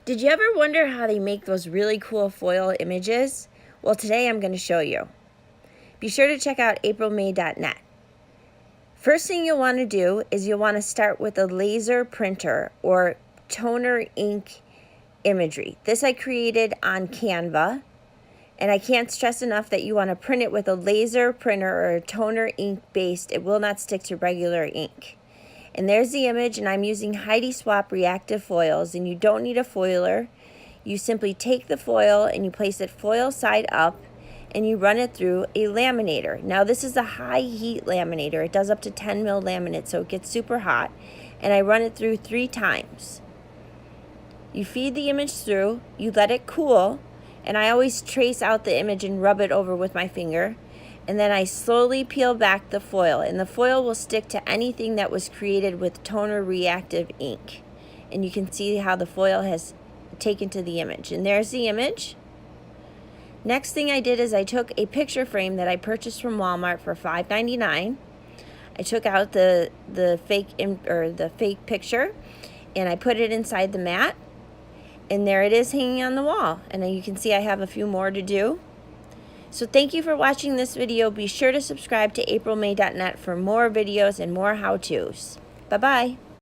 Did you ever wonder how they make those really cool foil images? Well, today I'm going to show you. Be sure to check out aprilmay.net. First thing you'll want to do is you'll want to start with a laser printer or toner ink imagery. This I created on Canva, and I can't stress enough that you want to print it with a laser printer or a toner ink based. It will not stick to regular ink. And there's the image, and I'm using Heidi Swap reactive foils, and you don't need a foiler. You simply take the foil and you place it foil side up and you run it through a laminator. Now this is a high heat laminator. It does up to 10 mil laminate, so it gets super hot. And I run it through 3 times. You feed the image through, you let it cool, and I always trace out the image and rub it over with my finger. And then I slowly peel back the foil, and the foil will stick to anything that was created with toner reactive ink. And you can see how the foil has taken to the image. And there's the image. Next thing I did is I took a picture frame that I purchased from Walmart for $5.99. I took out the fake picture, and I put it inside the mat. And there it is hanging on the wall. And you can see I have a few more to do. So thank you for watching this video. Be sure to subscribe to aprilmay.net for more videos and more how-tos. Bye-bye.